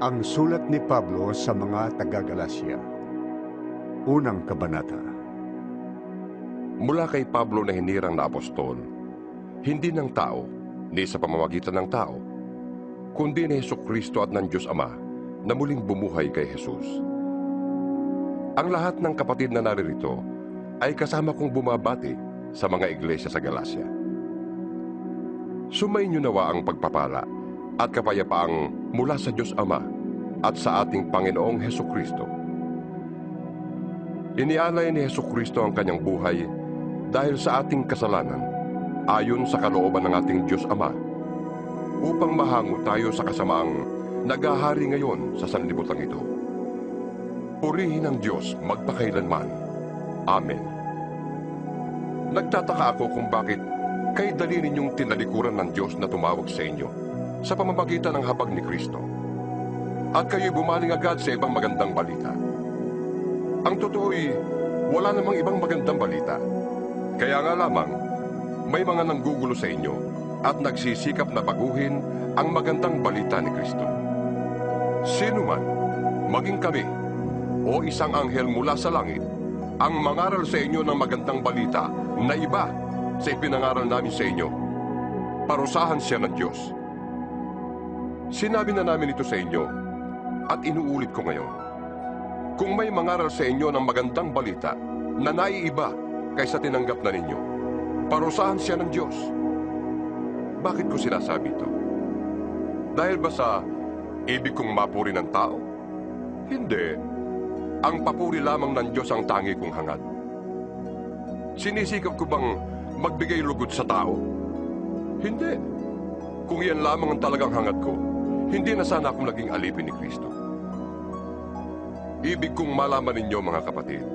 Ang sulat ni Pablo sa mga taga-Galasya. Unang kabanata. Mula kay Pablo na hinirang na apostol, hindi ng tao, ni sa pamamagitan ng tao, kundi ni Hesukristo at ng Diyos Ama na muling bumuhay kay Jesus. Ang lahat ng kapatid na naririto ay kasama kong bumabati sa mga iglesia sa Galasya. Sumainyo nawa ang pagpapala at kapayapaang mula sa Diyos Ama at sa ating Panginoong Hesukristo. Inialay ni Hesukristo ang kanyang buhay dahil sa ating kasalanan, ayon sa kalooban ng ating Diyos Ama, upang mahango tayo sa kasamaang naghahari ngayon sa sanlibutan ito. Purihin ang Diyos magpakailanman. Amen. Nagtataka ako kung bakit kay dali ninyong tinalikuran ng Diyos na tumawag sa inyo sa pamamagitan ng habag ni Kristo. At kayo'y bumaling agad sa ibang magandang balita. Ang totoo'y wala namang ibang magandang balita. Kaya nga lamang, may mga nanggugulo sa inyo at nagsisikap na baguhin ang magandang balita ni Kristo. Sino man, maging kami, o isang anghel mula sa langit, ang mangaral sa inyo ng magandang balita na iba sa ipinangaral namin sa inyo, parusahan siya ng Diyos. Sinabi na namin ito sa inyo, at inuulit ko ngayon. Kung may mangaral sa inyo ng magandang balita na naiiba kaysa tinanggap na ninyo, parusahan siya ng Diyos. Bakit ko sinasabi ito? Dahil ba sa ibig kong mapuri ng tao? Hindi. Ang papuri lamang ng Diyos ang tangi kong hangad. Sinisikap ko bang magbigay lugod sa tao? Hindi. Kung yan lamang ang talagang hangad ko, hindi na sana akong naging alipin ni Kristo. Ibig kong malaman ninyo, mga kapatid,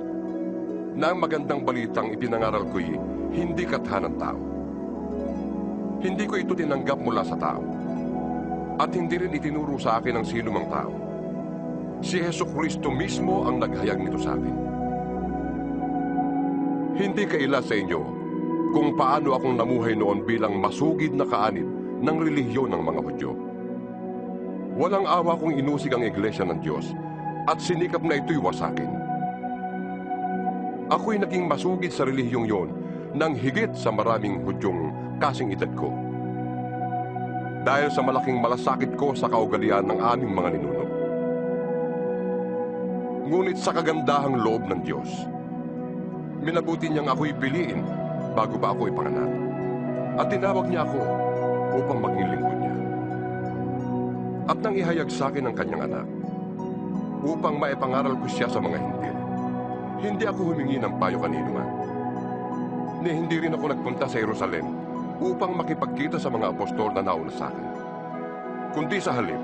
na ang magandang balitang ipinangaral ko'y hindi katha ng tao. Hindi ko ito tinanggap mula sa tao. At hindi rin itinuro sa akin ng sino mang tao. Si Hesukristo mismo ang naghayag nito sa akin. Hindi kaila sa inyo kung paano akong namuhay noon bilang masugid na kaanib ng relihiyon ng mga Hudyo. Walang awa kong inusig ang iglesia ng Diyos at sinikap na ito'y wasakin. Ako'y naging masugid sa relihiyong yon nang higit sa maraming Hudyong kasing edad ko. Dahil sa malaking malasakit ko sa kaugalian ng aming mga ninuno. Ngunit sa kagandahang loob ng Diyos, minabuti niyang ako'y piliin bago pa ako ipanganak. At tinawag niya ako upang maging lingkod niya. At nang ihayag sa akin ang kanyang anak, upang maipangaral ko siya sa mga Hintil, hindi ako humingi ng payo kanino man. Ni hindi rin ako nagpunta sa Jerusalem upang makipagkita sa mga apostol na nauna sa akin. Kundi sa halip,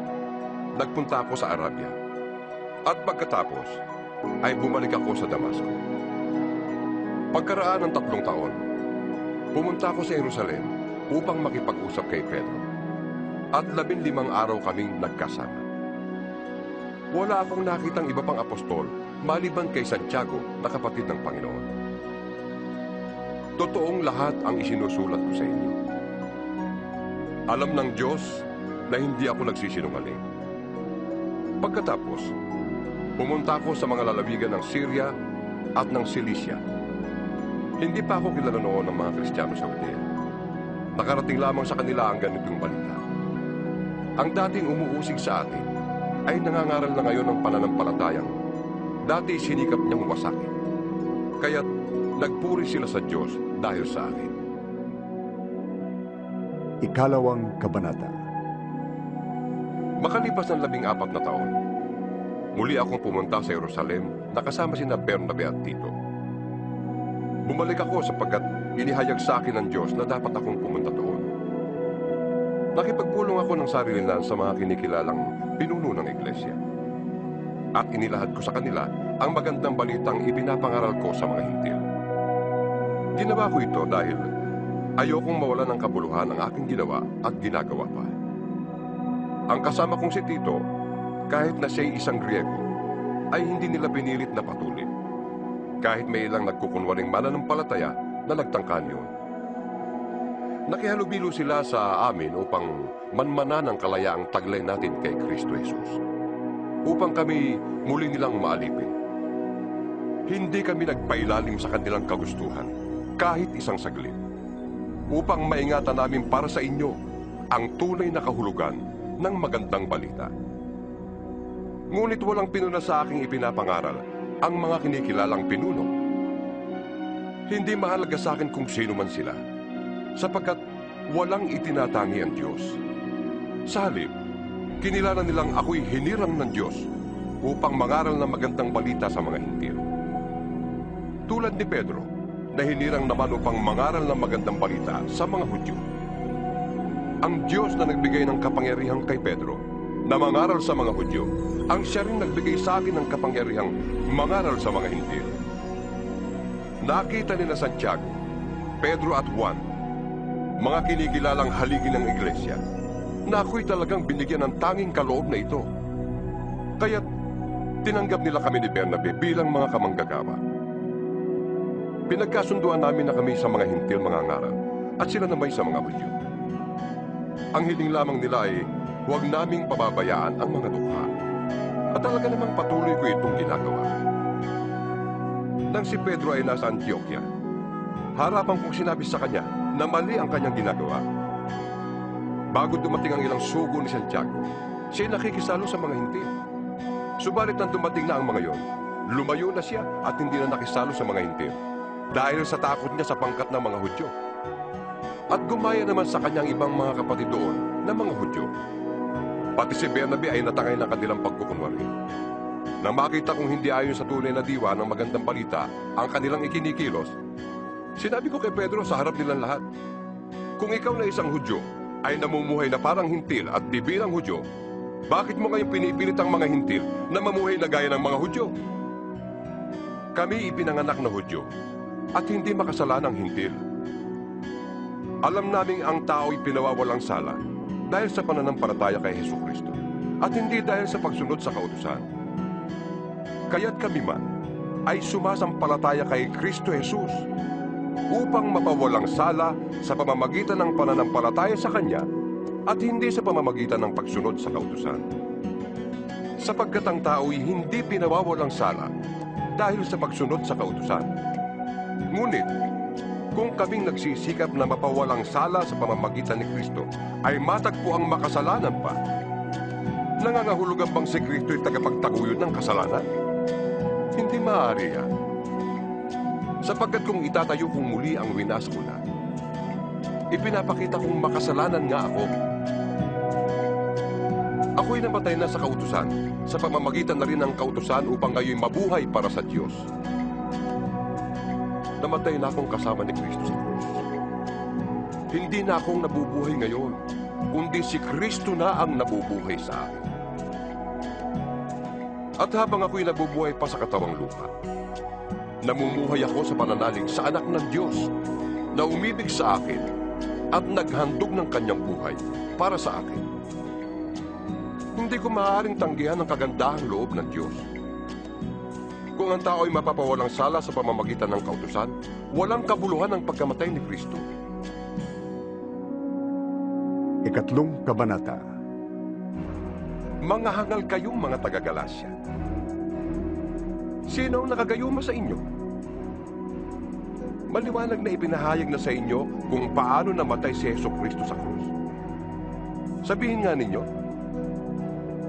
nagpunta ako sa Arabia. At pagkatapos, ay bumalik ako sa Damasco. Pagkaraan ng 3 taon, pumunta ako sa Jerusalem upang makipag-usap kay Pedro. At 15 araw kaming nagkasama. Wala akong nakitang iba pang apostol maliban kay Santiago na kapatid ng Panginoon. Totoong lahat ang isinusulat ko sa inyo. Alam ng Diyos na hindi ako nagsisinungaling. Pagkatapos, pumunta ako sa mga lalawigan ng Syria at ng Cilicia. Hindi pa ako kilala noon ng mga Kristiyano sa Judea. Nakarating lamang sa kanila ang ganitong balita. Ang dating umuusig sa atin ay nangangaral na ngayon ng pananampalatayang dati sinikap niyang wasakin. Kaya't nagpuri sila sa Diyos dahil sa akin. Ikalawang kabanata. Makalipas ng 14 na taon, muli akong pumunta sa Jerusalem na kasama sina Bernabe at Tito. Bumalik ako sapagkat inihayag sa akin ng Diyos na dapat akong pumunta doon. Nakipagpulong ako ng sarilinan sa mga kinikilalang pinuno ng iglesia. At inilahad ko sa kanila ang magandang balitang ipinapangaral ko sa mga Hintil. Ginawa ko ito dahil ayokong mawalan ng kabuluhan ang aking ginawa at ginagawa pa. Ang kasama kong si Tito, kahit na siya'y isang Griego, ay hindi nila pinilit na patuloy. Kahit may ilang nagkukunwaring mananampalataya na nagtangkan yun. Nakihalubilo sila sa amin upang manmanan ang kalayaang taglay natin kay Kristo Jesus. upang kami muli nilang maalipin. Hindi kami nagpailalim sa kanilang kagustuhan kahit isang saglit, upang maingatan namin para sa inyo ang tunay na kahulugan ng magandang balita. Ngunit walang pinuna sa aking ipinapangaral ang mga kinikilalang pinuno. Hindi mahalaga sa akin kung sino man sila, sapagkat walang itinatangi ang Diyos. Sa halip, kinilala nilang ako'y hinirang ng Diyos upang mangaral ng magandang balita sa mga Hintil. Tulad ni Pedro, na hinirang naman upang mangaral ng magandang balita sa mga Hudyo. Ang Diyos na nagbigay ng kapangyarihan kay Pedro na mangaral sa mga Hudyo, ang siya rin nagbigay sa akin ng kapangyarihang mangaral sa mga Hintil. Nakita ni na Santiago, Pedro at Juan, mga kinikilalang haligi ng iglesia, na ako'y talagang binigyan ng tanging kaloob na ito. Kaya't tinanggap nila kami ni Bernabe bilang mga kamanggagawa. Pinagkasunduan namin na kami sa mga Hintil mga ngaral at sila naman sa mga Hudyo. Ang hiling lamang nila ay huwag naming pababayaan ang mga dukha. At talaga namang patuloy ko itong ginagawa. Nang si Pedro ay nasa Antioquia, harapan kong sinabi sa kanya na mali ang kanyang ginagawa. Bago dumating ang ilang sugo ni Santiago, siya'y nakikisalo sa mga Hintil. Subalit nang dumating na ang mga yon, lumayo na siya at hindi na nakisalo sa mga Hintil dahil sa takot niya sa pangkat ng mga Hudyo. At gumaya naman sa kanyang ibang mga kapatid doon na mga Hudyo. Pati si Bernabe ay natangay ng kanilang pagkukunwari. Nang makita kong hindi ayon sa tunay na diwa ng magandang balita ang kanilang ikinikilos, sinabi ko kay Pedro sa harap nilang lahat, kung ikaw na isang Hudyo ay namumuhay na parang Hintil at di bilang Hudyo, bakit mo kayong pinipilit ang mga Hintil na mamuhay na gaya ng mga Hudyo? Kami ipinanganak na Hudyo at hindi makasalanang Hintil. Alam naming ang tao'y pinawawalang sala dahil sa pananampalataya kay Jesucristo at hindi dahil sa pagsunod sa kautusan. Kaya't kami man ay sumasampalataya kay Kristo Jesus upang mapawalang sala sa pamamagitan ng pananampalataya sa Kanya at hindi sa pamamagitan ng pagsunod sa kautusan. Sapagkat ang tao'y hindi pinawawalang sala dahil sa pagsunod sa kautusan. Ngunit, kung kaming nagsisikap na mapawalang sala sa pamamagitan ni Kristo ay matagpo ang makasalanan pa, nangangahulugan bang si Kristo'y tagapagtaguyod ng kasalanan? Hindi maaari yan. Sapagkat kung itatayo kong muli ang winas ko na, ipinapakita kong makasalanan nga ako. Ako'y namatay na sa kautusan, sa pamamagitan na rin ng kautusan upang ngayon mabuhay para sa Diyos. Namatay na akong kasama ni Kristo sa krus. Hindi na akong nabubuhay ngayon, kundi si Kristo na ang nabubuhay sa akin. At habang ako'y nabubuhay pa sa katawang lupa, namumuhay ako sa pananalig sa anak ng Diyos na umibig sa akin at naghandog ng kanyang buhay para sa akin. Hindi ko maaaring tanggihan ang kagandahang loob ng Diyos. Kung ang tao ay mapapawalang sala sa pamamagitan ng kautusan, walang kabuluhan ang pagkamatay ni Kristo. Ikatlong kabanata. Mga hangal kayong mga taga-Galasya. Sino ang nakagayuma sa inyo? Maliwanag na ipinahayag na sa inyo kung paano namatay si Jesucristo sa krus. Sabihin nga ninyo,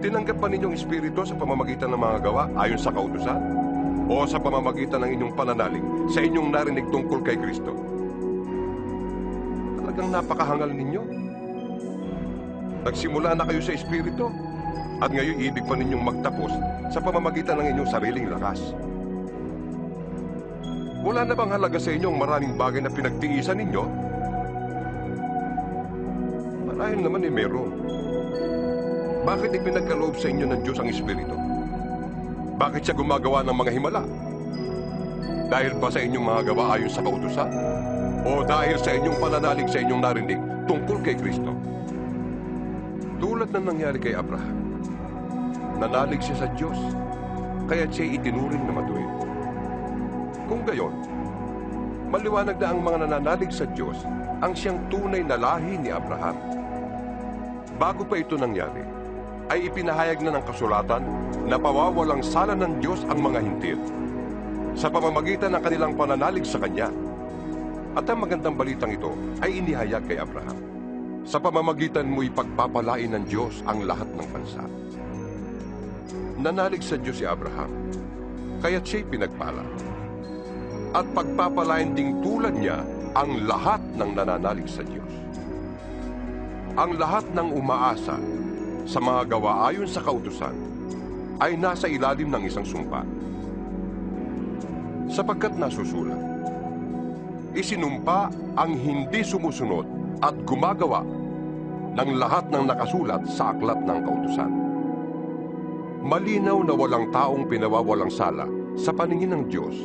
tinanggap pa ninyong espiritu sa pamamagitan ng mga gawa ayon sa kautusan? O sa pamamagitan ng inyong pananalig sa inyong narinig tungkol kay Kristo? Talagang napakahangal ninyo. Nagsimula na kayo sa espiritu at ngayon ibig pa ninyong magtapos sa pamamagitan ng inyong sariling lakas. Wala na bang halaga sa inyong maraming bagay na pinagtiisan ninyo? Marahil naman meron. Bakit ipinagkaloob sa inyo ng Diyos ang espiritu? Bakit siya gumagawa ng mga himala? Dahil ba sa inyong mga gawa ayon sa kautusan? O dahil sa inyong pananalig sa inyong narinig tungkol kay Kristo? Tulad na nangyari kay Abraham, nanalig siya sa Diyos, kaya siya itinuring na matuwid. Kung gayon, maliwanag na ang mga nananalig sa Diyos ang siyang tunay na lahi ni Abraham. Bago pa ito nangyari, ay ipinahayag na ng kasulatan na pawawalang sala ng Diyos ang mga hintil sa pamamagitan ng kanilang pananalig sa Kanya. At ang magandang balitang ito ay inihayag kay Abraham. Sa pamamagitan mo'y pagpapalain ng Diyos ang lahat ng bansa. Nanalig sa Diyos si Abraham, kaya't siya'y pinagpala. At pagpapalain ding tulad niya ang lahat ng nananalig sa Diyos. Ang lahat ng umaasa sa mga gawa ayon sa kautusan ay nasa ilalim ng isang sumpa. Sapagkat nasusulat, isinumpa ang hindi sumusunod at gumagawa ng lahat ng nakasulat sa aklat ng kautusan. Malinaw na walang taong pinawawalang sala sa paningin ng Diyos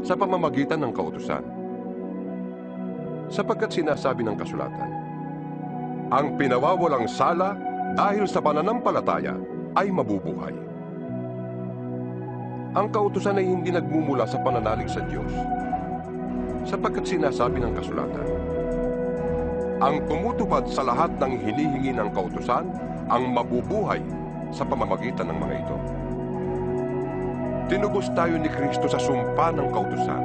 sa pamamagitan ng kautusan. Sapagkat sinasabi ng kasulatan, ang pinawawalang sala dahil sa pananampalataya ay mabubuhay. Ang kautusan ay hindi nagmumula sa pananalig sa Diyos, sapagkat sinasabi ng kasulatan, ang tumutupad sa lahat ng hinihingi ng kautusan ang mabubuhay sa pamamagitan ng mga ito. Tinubos tayo ni Kristo sa sumpa ng kautusan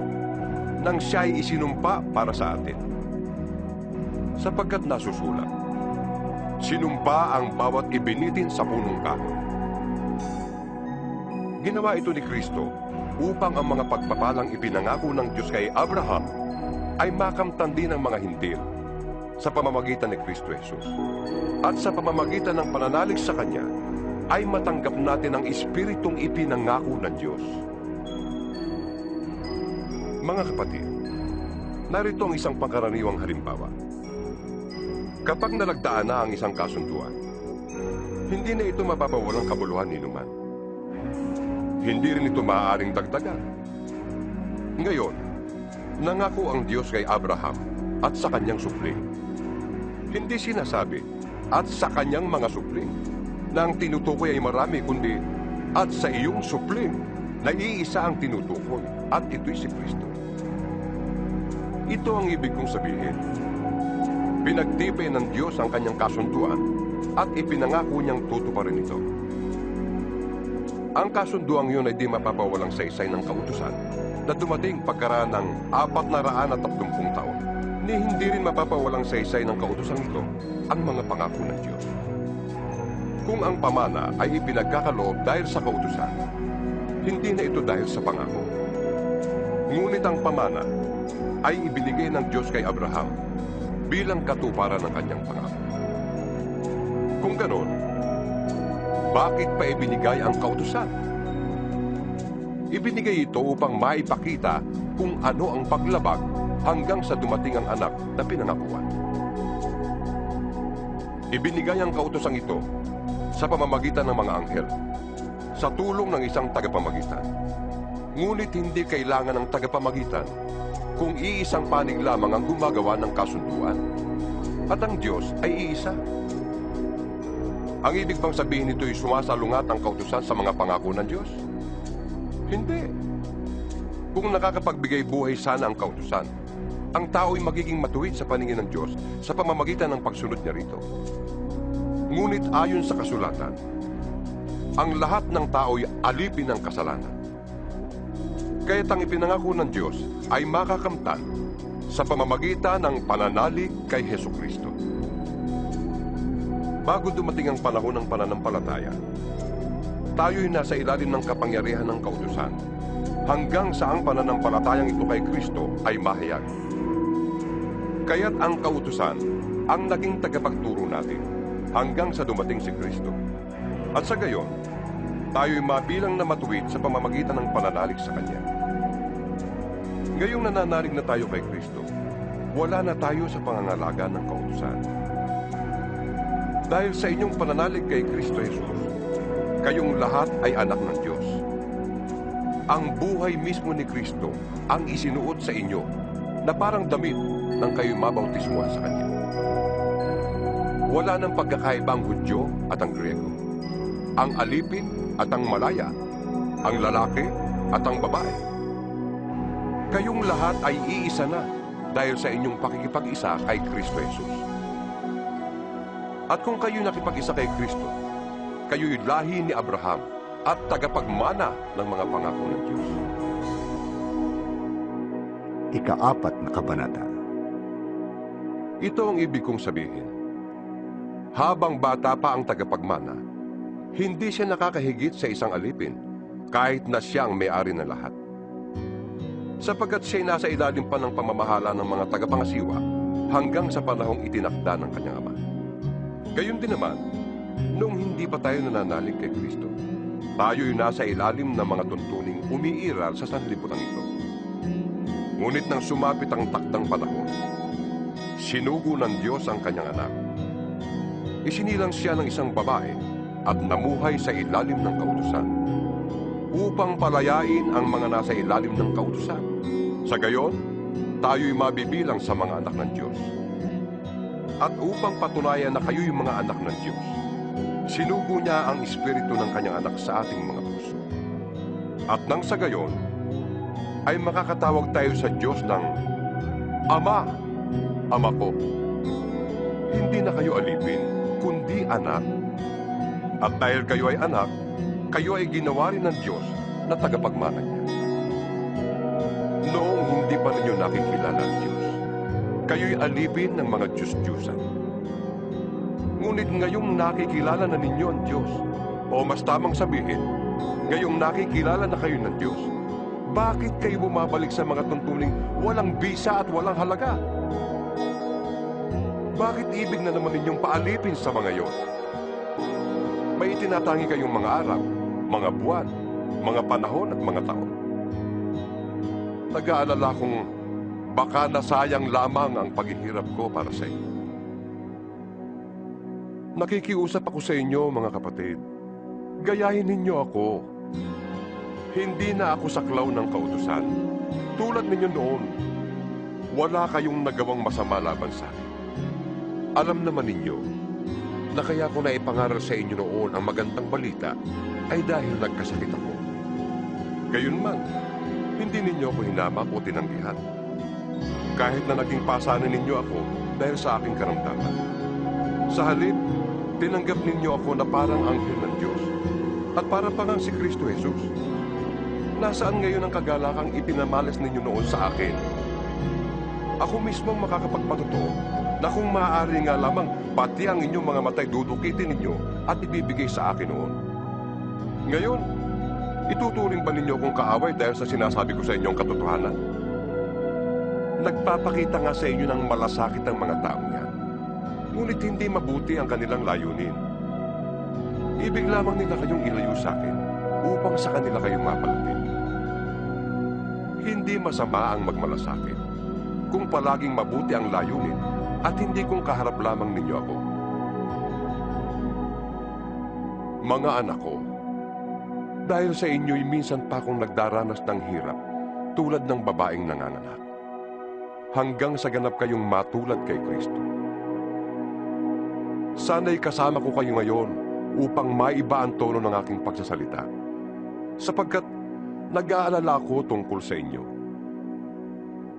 nang siya ay isinumpa para sa atin. Sapagkat nasusulat, sinumpa ang bawat ibinitin sa punong kahoy. Ginawa ito ni Kristo upang ang mga pagpapalang ipinangako ng Diyos kay Abraham ay makamtan din ng mga hintil sa pamamagitan ni Kristo Jesus. At sa pamamagitan ng pananalig sa Kanya, ay matanggap natin ang Espiritong ipinangako ng Diyos. Mga kapatid, narito ang isang pangkaraniwang halimbawa. Kapag nalagdaan na ang isang kasunduan, hindi na ito mapapawalang kabuluhan ni numan. Hindi rin ito maaaring dagdagan. Ngayon, nangako ang Diyos kay Abraham at sa kanyang supling. Hindi sinasabi, at sa kanyang mga supling, na ang tinutukoy ay marami, kundi at sa iyong supling na iisa ang tinutukoy, at ito'y si Kristo. Ito ang ibig kong sabihin. Pinagtibay ng Diyos ang kanyang kasunduan at ipinangako niyang tutuparin ito. Ang kasunduang yun ay di mapapawalang saysay ng kautusan na dumating pagkaraan ng 430 taon, ni hindi rin mapapawalang saysay ng kautusan ito ang mga pangako ng Diyos. Kung ang pamana ay ipinagkakaloob dahil sa kautusan, hindi na ito dahil sa pangako. Ngunit ang pamana ay ibinigay ng Diyos kay Abraham bilang katuparan ng kanyang pangako. Kung ganon, bakit pa ibinigay ang kautusan? Ibinigay ito upang maipakita kung ano ang paglabag hanggang sa dumating ang anak na pinangakuan. Ibinigay ang kautosang ito sa pamamagitan ng mga anghel, sa tulong ng isang tagapamagitan. Ngunit hindi kailangan ng tagapamagitan kung iisang panig lamang ang gumagawa ng kasunduan. At ang Diyos ay iisa. Ang ibig bang sabihin nito ay sumasalungat ang kautusan sa mga pangako ng Diyos? Hindi. Kung nakakapagbigay buhay sana ang kautusan, ang tao ay magiging matuwid sa paningin ng Diyos sa pamamagitan ng pagsunod niya rito. Ngunit ayon sa kasulatan, ang lahat ng tao ay alipin ng kasalanan. Kaya't ang ipinangako ng Diyos ay makakamtan sa pamamagitan ng pananalig kay Hesukristo. Bago dumating ang panahon ng pananampalataya, tayo'y nasa ilalim ng kapangyarihan ng kautusan hanggang sa ang pananampalatayang ito kay Kristo ay mahayag. Kaya't ang kautusan ang naging tagapagturo natin hanggang sa dumating si Kristo. At sa gayon, tayo'y mabilang na matuwid sa pamamagitan ng pananalig sa Kanya. Ngayong nananalig na tayo kay Kristo, wala na tayo sa pangangalaga ng kautusan. Dahil sa inyong pananalig kay Kristo Jesus, kayong lahat ay anak ng Diyos. Ang buhay mismo ni Kristo ang isinuot sa inyo na parang damit ng kayo'y mabautismuhan sa Kanya. Wala nang pagkakaiba ang Hudyo at ang Grego, ang alipin at ang malaya, ang lalaki at ang babae. Kayong lahat ay iisa na dahil sa inyong pakikipag-isa kay Kristo Jesus. At kung kayo nakipag-isa kay Kristo, kayo'y lahi ni Abraham at tagapagmana ng mga pangako ng Diyos. Ika-4 na kabanata. Ito ang ibig kong sabihin. Habang bata pa ang tagapagmana, hindi siya nakakahigit sa isang alipin, kahit na siya ang may-ari ng lahat. Sapagkat siya'y nasa ilalim pa ng pamamahala ng mga tagapangasiwa hanggang sa panahong itinakda ng kanyang ama. Gayon din naman, noong hindi pa tayo nananalig kay Kristo, tayo'y nasa ilalim ng mga tuntuning umiiral sa sanlibutan ito. Ngunit nang sumapit ang takdang panahon, sinugo ng Diyos ang kanyang anak. Isinilang siya ng isang babae at namuhay sa ilalim ng kautusan upang palayain ang mga nasa ilalim ng kautusan. Sa gayon, tayo'y mabibilang sa mga anak ng Diyos. At upang patunayan na kayo'y mga anak ng Diyos, sinugo niya ang Espiritu ng kanyang anak sa ating mga puso. At nang sa gayon, ay makakatawag tayo sa Diyos ng Ama, Ama ko. Hindi na kayo alipin, kundi anak. At dahil kayo ay anak, kayo ay ginawa rin ng Diyos na tagapagmana niya. Noong hindi pa ninyo nakikilala ang Diyos, kayo'y alipin ng mga Diyos-Diyusan. Ngunit ngayong nakikilala na ninyo ang Diyos, o mas tamang sabihin, ngayong nakikilala na kayo ng Diyos, bakit kayo bumabalik sa mga tuntuning walang bisa at walang halaga? Bakit ibig na naman ninyong paalipin sa mga iyon? May itinatangi kayong mga araw, mga buwan, mga panahon at mga taon. Nag-aalala kong baka nasayang lamang ang paghihirap ko para sa inyo. Nakikiusap ako sa inyo, mga kapatid. Gayahin ninyo ako. Hindi na ako saklaw ng kautusan. Tulad ninyo noon, wala kayong nagawang masama laban sa akin. Alam naman ninyo na kaya ko na ipangaral sa inyo noon ang magandang balita ay dahil nagkasakit ako. Gayunman, hindi ninyo ako hinamak o tinanggihan. Kahit na naging pasanin ninyo ako dahil sa aking karamdaman. Sa halip, tinanggap ninyo ako na parang anghel ng Diyos at parang pangang si Kristo Jesus. Nasaan ngayon ang kagalakang ipinamalas ninyo noon sa akin? Ako mismo ang makakapagpatotoo na kung maaari nga lamang pati ang inyong mga matay dudukitin ninyo at ibibigay sa akin noon. Ngayon, ituturing ba ninyo akong kaaway dahil sa sinasabi ko sa inyong katotohanan? Nagpapakita nga sa inyo ng malasakit ang mga taong yan. Ngunit hindi mabuti ang kanilang layunin. Ibig lamang nila kayong ilayo sa akin upang sa kanila kayong mapalapit. Hindi masama ang magmalasakit kung palaging mabuti ang layunin at hindi kung kaharap lamang ninyo ako. Mga anak ko, dahil sa inyo'y minsan pa akong nagdaranas ng hirap tulad ng babaeng nanganganak, hanggang sa ganap kayong matulad kay Kristo. Sana'y kasama ko kayo ngayon upang maiba ang tono ng aking pagsasalita, sapagkat nag-aalala ako tungkol sa inyo.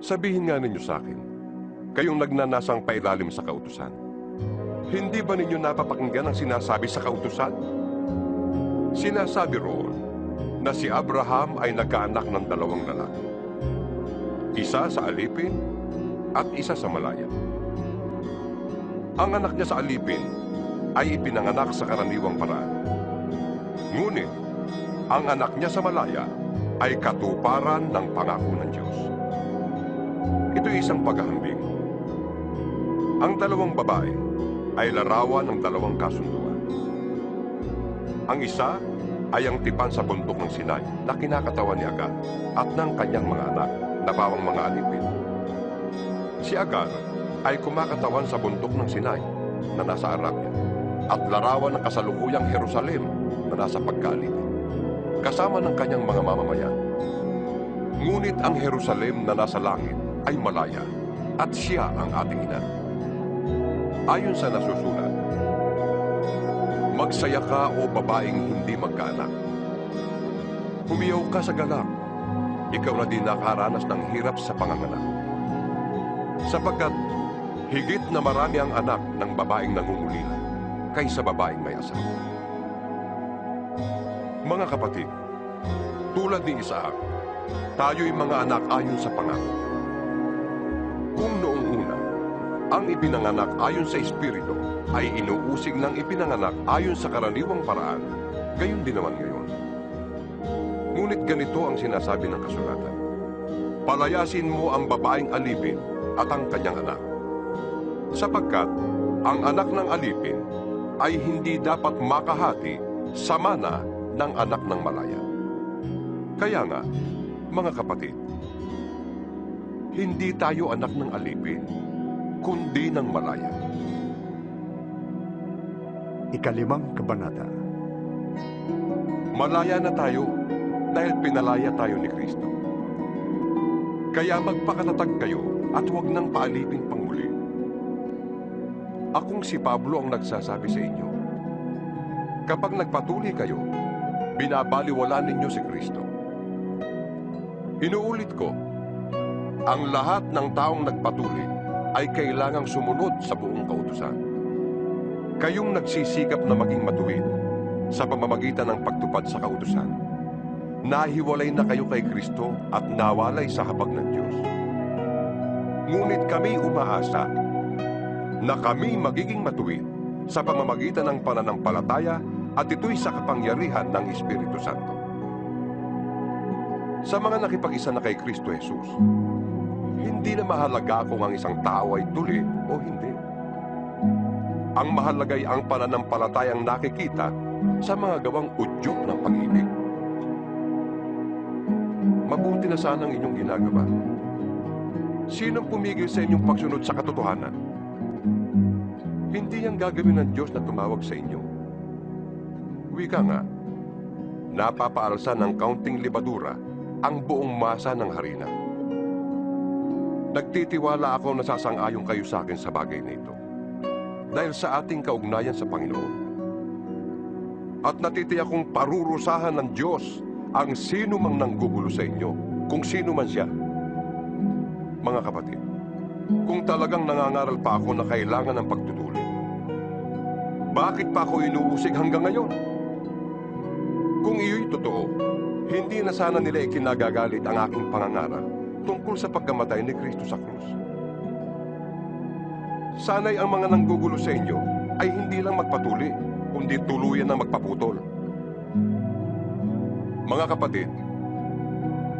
Sabihin nga ninyo sa akin, kayong nagnanasang pailalim sa kautusan, hindi ba ninyo napapakinggan ang sinasabi sa kautusan? Sinasabi roon na si Abraham ay nagkaanak ng 2 lalaki. Isa sa alipin at isa sa malaya. Ang anak niya sa alipin ay ipinanganak sa karaniwang paraan. Ngunit, ang anak niya sa malaya ay katuparan ng pangako ng Diyos. Ito'y isang paghahambing. Ang 2 babae ay larawan ng 2 kasunduan. Ang isa ay ang tipan sa bundok ng Sinai na kinakatawan ni Agar at ng kanyang mga anak na bawang mga alipin. Si Agar ay kumakatawan sa bundok ng Sinai na nasa Arabia at larawan ng kasalukuyang Jerusalem na nasa pagkaalipin, kasama ng kanyang mga mamamayan. Ngunit ang Jerusalem na nasa langit ay malaya at siya ang ating ina. Ayon sa nasusulat, magsaya ka o babaeng hindi magkaanak. Humiyaw ka sa galak, ikaw na din nakaranas ng hirap sa panganganak. Sapagkat higit na marami ang anak ng babaeng nangungulila kaysa babaeng may asawa. Mga kapatid, tulad ni Isaac, tayo'y mga anak ayon sa pangako. Kung noong una, ang ipinanganak ayon sa Espiritu ay inuusig ng ipinanganak ayon sa karaniwang paraan, gayon din naman ngayon. Ngunit ganito ang sinasabi ng kasulatan: palayasin mo ang babaeng alipin at ang kanyang anak. Sapagkat ang anak ng alipin ay hindi dapat makahati sa mana ng anak ng malaya. Kaya nga, mga kapatid, hindi tayo anak ng alipin, kundi ng malaya. Ikalimang kabanata. Malaya na tayo dahil pinalaya tayo ni Kristo. Kaya magpakatatag kayo at huwag nang paalipin pang muli. Akong si Pablo ang nagsasabi sa inyo. Kapag nagpatuloy kayo, binabaliwala ninyo si Kristo. Inuulit ko, ang lahat ng taong nagpatuloy ay kailangang sumunod sa buong kautusan. Kayong nagsisikap na maging matuwid sa pamamagitan ng pagtupad sa kautusan. Nahiwalay na kayo kay Kristo at nawalay sa habag ng Diyos. Ngunit kami umaasa na kami magiging matuwid sa pamamagitan ng pananampalataya at ito'y sa kapangyarihan ng Espiritu Santo. Sa mga nakipag-isa na kay Kristo Jesus, hindi na mahalaga kung ang isang tao ay tuli o hindi. Ang mahalaga ay ang pananampalatayang nakikita sa mga gawang udyok ng pag-ibig. Mabuti na sana ang inyong ginagawa. Sinong pumigil sa inyong pagsunod sa katotohanan? Hindi ang gagawin ng Diyos na tumawag sa inyo. Wika nga, napapaalsa ng kaunting libadura ang buong masa ng harina. Nagtitiwala ako na sasang-ayon kayo sa akin sa bagay na ito dahil sa ating kaugnayan sa Panginoon. At natitiyak kong parurusahan ng Diyos ang sino mang nanggugulo sa inyo, kung sino man siya. Mga kapatid, kung talagang nangangaral pa ako na kailangan ng pagtutuli, bakit pa ako inuusig hanggang ngayon? Kung iyo'y totoo, hindi na sana nila ikinagagalit ang aking pangangaral tungkol sa pagkamatay ni Kristo sa krus. Sana'y ang mga nanggugulo sa inyo ay hindi lang magpatuli, kundi tuluyan na magpaputol. Mga kapatid,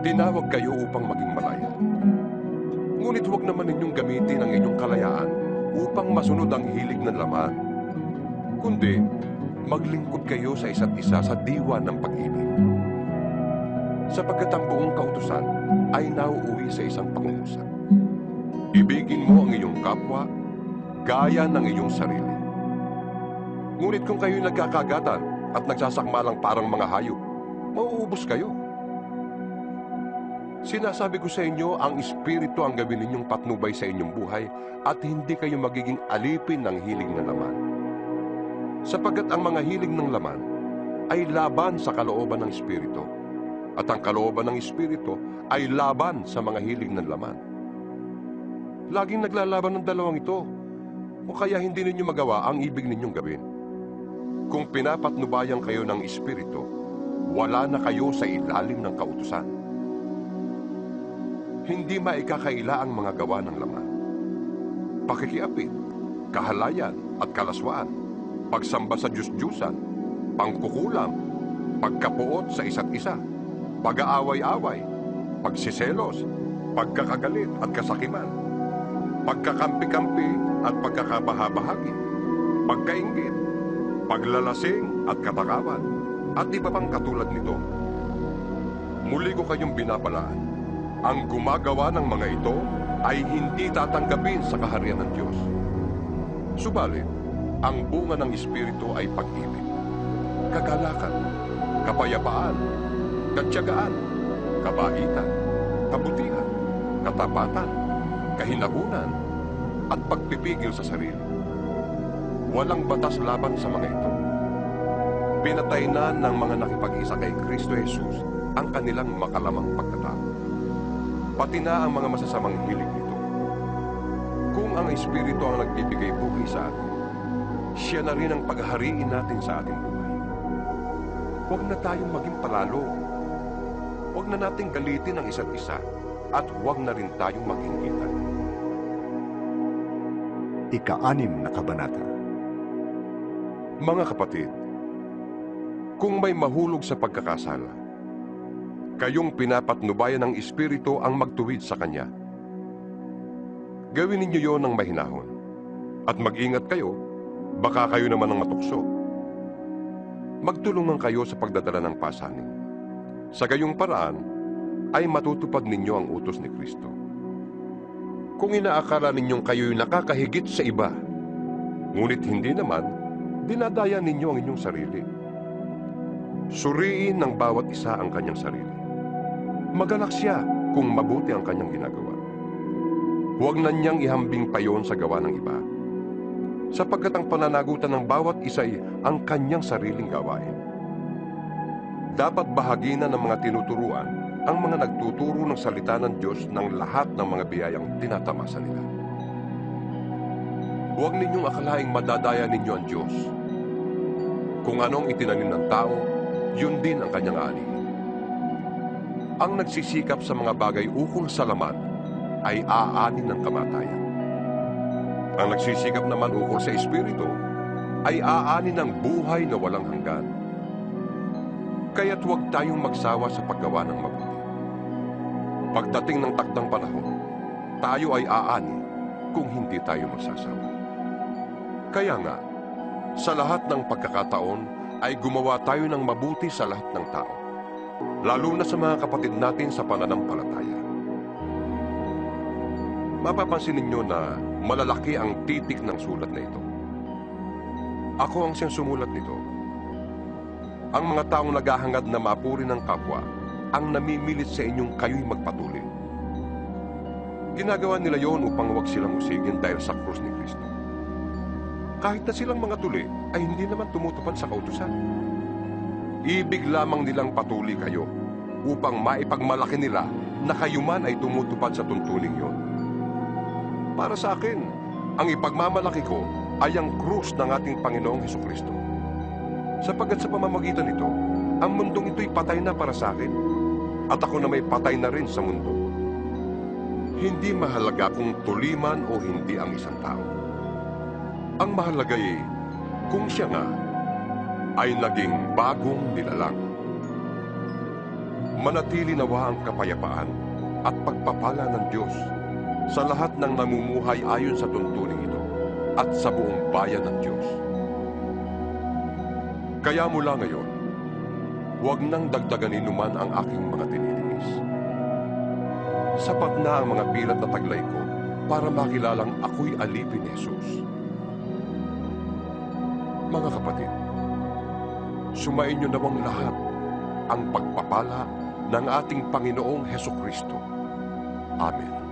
tinawag kayo upang maging malaya. Ngunit huwag naman ninyong gamitin ang inyong kalayaan upang masunod ang hilig ng laman, kundi maglingkod kayo sa isa't isa sa diwa ng pag-ibig. Sapagkat ang buong kautusan ay nauuwi sa isang pangungusap. Ibigin mo ang iyong kapwa gaya ng iyong sarili. Ngunit kung kayo'y nagkakagatan at nagsasakmalang parang mga hayop, mauubos kayo. Sinasabi ko sa inyo, ang Espiritu ang gawin ninyong patnubay sa inyong buhay at hindi kayo magiging alipin ng hilig na laman. Sapagkat ang mga hilig ng laman ay laban sa kalooban ng Espiritu at ang kalooban ng Espiritu ay laban sa mga hilig ng laman. Laging naglalaban ng dalawang ito o kaya hindi ninyo magawa ang ibig ninyong gawin. Kung pinapatnubayan kayo ng Espiritu, wala na kayo sa ilalim ng kautusan. Hindi maikakaila ang mga gawa ng laman. Pakikiapid, kahalayan at kalaswaan, pagsamba sa Diyos-Diyusan, pangkukulam, pagkapuot sa isa't isa, pag-aaway-away, pagsiselos, pagkakagalit at kasakiman, pagkakampi-kampi at pagkakabahabahagi, pagkainggit, paglalasing at katakawan, at iba pang katulad nito. Muli ko kayong binabalaan, ang gumagawa ng mga ito ay hindi tatanggapin sa kaharian ng Diyos. Subalit, ang bunga ng Espiritu ay pag-ibig, kagalakan, kapayapaan, katiyagaan, kabaitan, kabutihan, katapatan, kahinabunan, at pagpipigil sa sarili. Walang batas laban sa mga ito. Pinatay na ng mga nakipag-isa kay Kristo Jesus ang kanilang makalamang pagkatao. Pati na ang mga masasamang hilig nito. Kung ang Espiritu ang nagbibigay buhay sa atin, siya na rin ang paghahariin natin sa ating buhay. huwag na tayong maging palalo. Huwag na nating galitin ang isa't isa at huwag na rin tayong mag-inggitan. Ika-6 na kabanata. Mga kapatid, kung may mahulog sa pagkakasala, kayong pinapatnubayan ng Espiritu ang magtuwid sa Kanya. Gawin ninyo yon ng mahinahon. At mag-ingat kayo, baka kayo naman ang matukso. Magtulungan kayo sa pagdadala ng pasanin. Sa gayong paraan, ay matutupad ninyo ang utos ni Kristo. Kung inaakala ninyong kayo'y nakakahigit sa iba, ngunit hindi naman, dinadaya ninyo ang inyong sarili. Suriin ng bawat isa ang kanyang sarili. Magalak siya kung mabuti ang kanyang ginagawa. Huwag na niyang ihambing pa yon sa gawa ng iba, sapagkat ang pananagutan ng bawat isa ay ang kanyang sariling gawain. Dapat bahaginan ng mga tinuturuan ang mga nagtuturo ng salita ng Diyos ng lahat ng mga biyayang tinatamasa nila. Huwag ninyong akalaing madadaya ninyo ang Diyos. Kung anong itinanim ng tao, yun din ang kanyang ani. Ang nagsisikap sa mga bagay ukol sa laman ay aanin ng kamatayan. Ang nagsisikap naman ukol sa Espiritu ay aanin ng buhay na walang hanggan. Kaya't huwag tayong magsawa sa paggawa ng mabuti. Pagdating ng takdang panahon, tayo ay aani kung hindi tayo magsasawa. Kaya nga, sa lahat ng pagkakataon ay gumawa tayo ng mabuti sa lahat ng tao, lalo na sa mga kapatid natin sa pananampalataya. Mapapansin ninyo na malalaki ang titik ng sulat na ito. Ako ang siyang sumulat nito. Ang mga taong naghahangad na mapuri ng kapwa ang namimilit sa inyong kayo'y magpatuloy. Ginagawa nila yon upang huwag silang usigin dahil sa krus ni Kristo. Kahit na silang mga tuli ay hindi naman tumutupad sa kautusan. Ibig lamang nilang patuloy kayo upang maipagmalaki nila na kayo man ay tumutupad sa tuntuning yon. Para sa akin, ang ipagmamalaki ko ay ang krus ng ating Panginoong Hesukristo. Sapagkat sa pamamagitan nito, ang mundong ito'y patay na para sa akin, at ako na may patay na rin sa mundo. Hindi mahalaga kung tuliman o hindi ang isang tao. Ang mahalaga ay kung siya nga ay naging bagong nilalang. Manatili nawa ang kapayapaan at pagpapala ng Diyos sa lahat ng namumuhay ayon sa tuntuning ito at sa buong bayan ng Diyos. Kaya mula ngayon, huwag nang dagdaganin naman ang aking mga tinitiis. Sapat na ang mga pilat na taglay ko para makilalang ako'y alipin ni Jesus. Mga kapatid, sumain niyo nawang lahat ang pagpapala ng ating Panginoong Hesukristo. Amen.